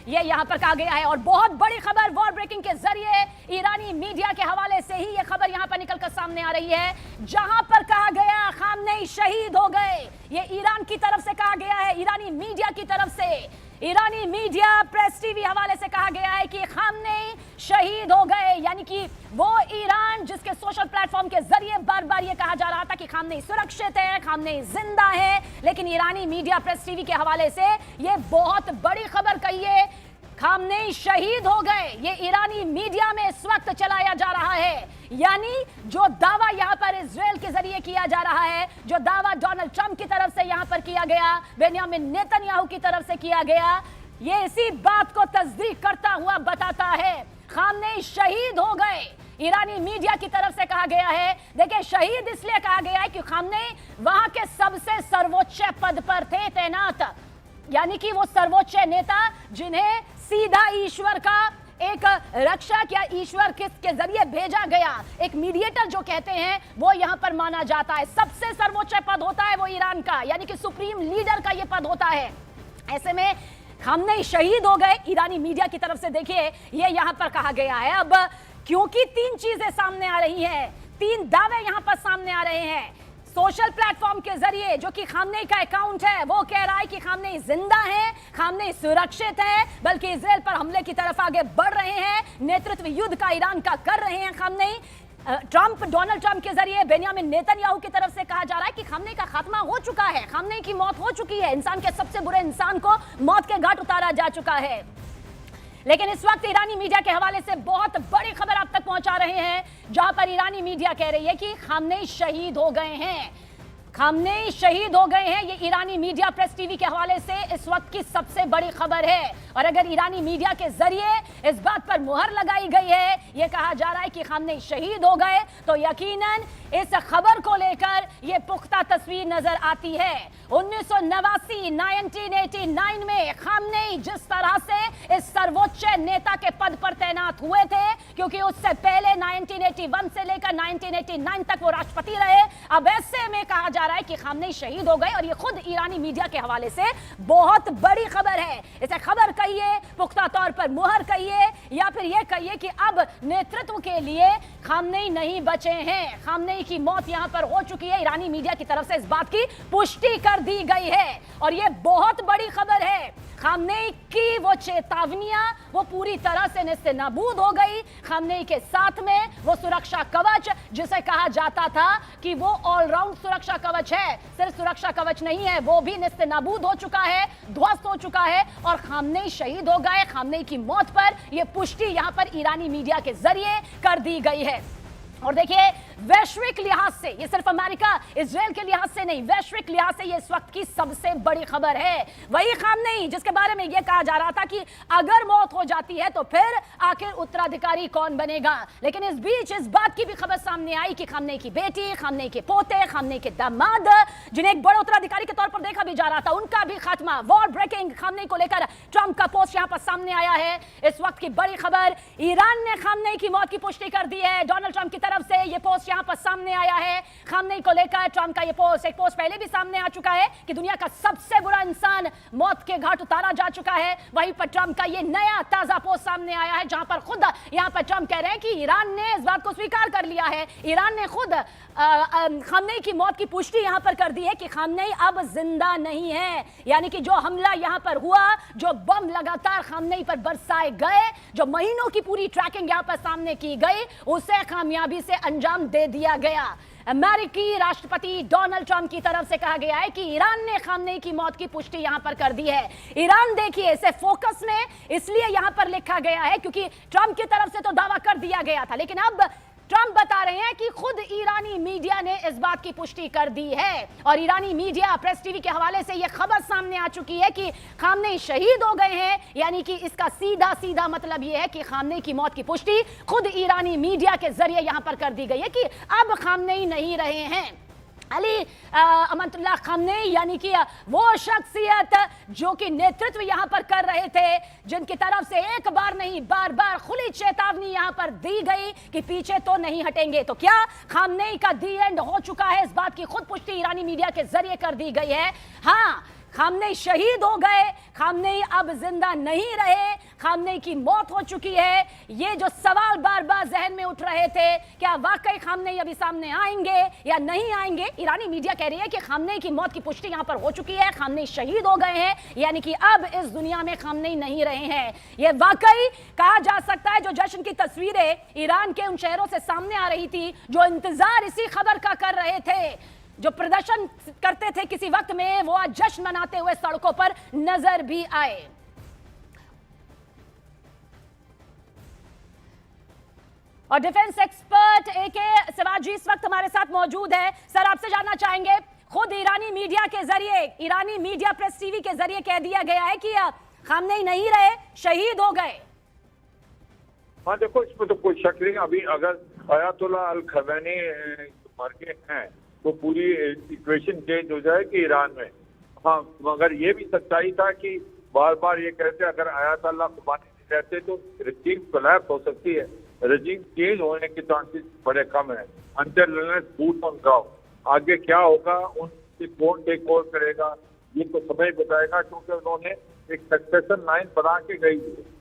ये यहां पर कहा गया है। और बहुत बड़ी खबर वॉर ब्रेकिंग के जरिए ईरानी मीडिया के हवाले से ही ये खबर यहां पर निकलकर सामने आ रही है, जहां पर कहा गया खामनेई शहीद हो गए। ये ईरान की तरफ से कहा गया है, ईरानी मीडिया की तरफ से, ईरानी मीडिया प्रेस टीवी हवाले से कहा गया है कि खामनेई शहीद हो गए। यानी कि वो ईरान जिसके सोशल प्लेटफॉर्म के जरिए बार बार ये कहा जा रहा था कि खामनेई सुरक्षित है, खामनेई जिंदा है, लेकिन ईरानी मीडिया प्रेस टीवी के हवाले से ये बहुत बड़ी खबर कही है, खामनेई शहीद हो गए। ये ईरानी मीडिया में इस वक्त चलाया जा रहा है। यानी जो दावा यहां पर इजराइल के जरिए किया जा रहा है, जो दावा डोनाल्ड ट्रंप की तरफ से यहां पर किया गया, बेंयामिन नेतन्याहू की तरफ से किया गया, ये इसी बात को तस्दीक करता हुआ बताता है। खामनेई शहीद हो गए, ईरानी मीडिया की तरफ से कहा गया है। देखिए, शहीद इसलिए कहा गया है कि खामनेई वहां के सबसे सर्वोच्च पद पर थे तैनात, यानी कि वो सर्वोच्च नेता जिन्हें सीधा ईश्वर का एक रक्षक या ईश्वर के जरिए भेजा गया, एक मीडिएटर जो कहते हैं, वो यहां पर माना जाता है। सबसे सर्वोच्च पद होता है वो ईरान का, यानी कि सुप्रीम लीडर का ये पद होता है। ऐसे में खामनेई शहीद हो गए ईरानी मीडिया की तरफ से। देखिए, ये यहां पर कहा गया है। अब क्योंकि तीन चीजें सामने आ रही हैं, तीन दावे यहां पर सामने आ रहे हैं। सोशल प्लेटफॉर्म के जरिए जो कि खामनेई का अकाउंट है, वो कह रहा है कि खामनेई जिंदा है, खामनेई सुरक्षित है, बल्कि इजराइल पर हमले की तरफ आगे बढ़ रहे हैं, नेतृत्व युद्ध का ईरान का कर रहे हैं खामनेई। डोनाल्ड ट्रंप के जरिए बेंयामिन नेतन्याहू की तरफ से कहा जा रहा है कि खामनेई का खात्मा हो चुका है, खामनेई की मौत हो चुकी है, इंसान के सबसे बुरे इंसान को मौत के घाट उतारा जा चुका है। लेकिन इस वक्त ईरानी मीडिया के हवाले से बहुत बड़ी खबर आप तक पहुंचा रहे हैं, जहां पर ईरानी मीडिया कह रही है कि खामनेई शहीद हो गए हैं, खामनेई शहीद हो गए हैं। ये ईरानी मीडिया प्रेस टीवी के हवाले से इस वक्त की सबसे बड़ी खबर है। और अगर ईरानी मीडिया के जरिए इस बात पर मुहर लगाई गई है, ये कहा जा रहा है कि खामनेई शहीद हो गए, तो यकीनन इस खबर को लेकर ये पुख्ता तस्वीर नजर आती है। 1989 में खामनेई जिस तरह से इस सर्वोच्च नेता के पद पर तैनात हुए थे, क्योंकि उससे पहले 1981 से लेकर 1989 तक वो राष्ट्रपति रहे, अब ऐसे में कहा जा रहा है कि खामनेई शहीद हो गए। और ये खुद ईरानी मीडिया के हवाले से बहुत बड़ी खबर है। इसे खबर कहिए, पुख्ता तौर पर मुहर कहिए, या फिर यह कहिए कि अब नेतृत्व के लिए खामनेई नहीं बचे हैं, खामनेई की मौत यहां पर हो चुकी है। ईरानी मीडिया की तरफ से इस बात की पुष्टि कर दी गई है और यह बहुत बड़ी खबर है। खामनेई की वो चेतावनियां वो पूरी तरह से निस्ते नाबूद हो गई। खामनेई के साथ में वो सुरक्षा कवच, जिसे कहा जाता था कि वो ऑलराउंड सुरक्षा कवच है, सिर्फ सुरक्षा कवच नहीं है, वो भी निस्ते नाबूद हो चुका है, ध्वस्त हो चुका है। और खामनेई शहीद हो गए, खामनेई की मौत पर यह पुष्टि यहां पर ईरानी मीडिया के जरिए कर दी गई है। और देखिए, वैश्विक लिहाज से, ये सिर्फ अमेरिका इजराइल के लिहाज से नहीं, वैश्विक लिहाज से ये इस वक्त की सबसे बड़ी खबर है। वही खामनेई जिसके बारे में ये कहा जा रहा था कि अगर मौत हो जाती है तो फिर आखिर उत्तराधिकारी कौन बनेगा। लेकिन इस बीच इस बात की भी खबर सामने आई कि खामनेई की बेटी, खामनेई के पोते, खामनेई के दामाद, जिन्हें एक बड़े उत्तराधिकारी के तौर पर देखा भी जा रहा था, उनका भी खात्मा। वॉर ब्रेकिंग खामनेई को लेकर ट्रंप का पोस्ट यहां पर सामने आया है। इस वक्त की बड़ी खबर, ईरान ने खामनेई की मौत की पुष्टि कर दी है। डोनाल्ड ट्रंप की तरफ से ये पोस्ट यहां पर सामने आया है। खामनेई को लेकर ट्रंप का ये पोस्ट, एक पोस्ट पहले भी सामने आ चुका है कि दुनिया का सबसे बुरा इंसान मौत के घाट उतारा जा चुका है। वहीं पर ट्रंप का ये नया ताजा पोस्ट सामने आया है, जहां पर खुद यहां पर ट्रंप कह रहे हैं कि ईरान ने इस बात को स्वीकार कर लिया है, ईरान ने खुद खामनेई की मौत की पुष्टि यहां पर कर दी है कि खामनेई अब जिंदा नहीं है। यानी कि जो हमला यहां पर हुआ, जो बम लगातार खामनेई पर बरसाए गए, जो महीनों की पूरी ट्रैकिंग यहां पर सामने की गई, उसे कामयाबी से अंजाम दे दिया गया। अमेरिकी राष्ट्रपति डोनाल्ड ट्रंप की तरफ से कहा गया है कि ईरान ने खामनेई की मौत की पुष्टि यहां पर कर दी है। ईरान, देखिए, इसे फोकस में इसलिए यहां पर लिखा गया है क्योंकि ट्रंप की तरफ से तो दावा कर दिया गया था, लेकिन अब ट्रंप बता रहे हैं कि खुद ईरानी मीडिया ने इस बात की पुष्टि कर दी है। और ईरानी मीडिया प्रेस टीवी के हवाले से यह खबर सामने आ चुकी है कि खामनेई शहीद हो गए हैं। यानी कि इसका सीधा सीधा मतलब यह है कि खामनेई की मौत की पुष्टि खुद ईरानी मीडिया के जरिए यहां पर कर दी गई है कि अब खामनेई नहीं रहे हैं। अली अमतुल्लाह खामनेई, यानी कि वो शख्सियत जो कि नेतृत्व यहां पर कर रहे थे, जिनकी तरफ से एक बार नहीं बार बार खुली चेतावनी यहां पर दी गई कि पीछे तो नहीं हटेंगे। तो क्या खामनेई का दी एंड हो चुका है? इस बात की खुद पुष्टि ईरानी मीडिया के जरिए कर दी गई है। हाँ, खामनेई शहीद हो गए, खामनेई अब जिंदा नहीं रहे, खामनेई की मौत हो चुकी है। ये जो सवाल बार बार जहन में उठ रहे थे, क्या वाकई खामनेई अभी सामने आएंगे या नहीं आएंगे? ईरानी मीडिया कह रही है कि खामनेई की मौत की पुष्टि यहां पर हो चुकी है, खामनेई शहीद हो गए हैं, यानी कि अब इस दुनिया में खामनेई नहीं रहे हैं। यह वाकई कहा जा सकता है। जो जश्न की तस्वीरें ईरान के उन शहरों से सामने आ रही थी, जो इंतजार इसी खबर का कर रहे थे, जो प्रदर्शन करते थे किसी वक्त में, वो आज जश्न मनाते हुए सड़कों पर नजर भी आए। और डिफेंस एक्सपर्ट एके शिवाजी इस वक्त हमारे साथ मौजूद है। सर, आपसे जानना चाहेंगे, खुद ईरानी मीडिया के जरिए, ईरानी मीडिया प्रेस टीवी के जरिए कह दिया गया है कि खामनेई नहीं रहे, शहीद हो गए। हाँ देखो, इसमें तो कोई शक नहीं। अभी अगर अयातुल्लाह अल खमैनी मर गए हैं तो पूरी इक्वेशन चेंज हो जाएगी ईरान में। हाँ, मगर ये भी सच्चाई था कि बार बार ये कहते अगर अयातुल्लाह खमैनी नहीं रहते तो रजीम कोलैप्स हो सकती है। रजीम चेंज होने के चांसेस बड़े कम है। Until boot on ground. आगे क्या होगा, उनसे कौन टेक ओवर करेगा, ये तो समय बताएगा, क्योंकि उन्होंने एक सक्सेशन लाइन बना के गई है।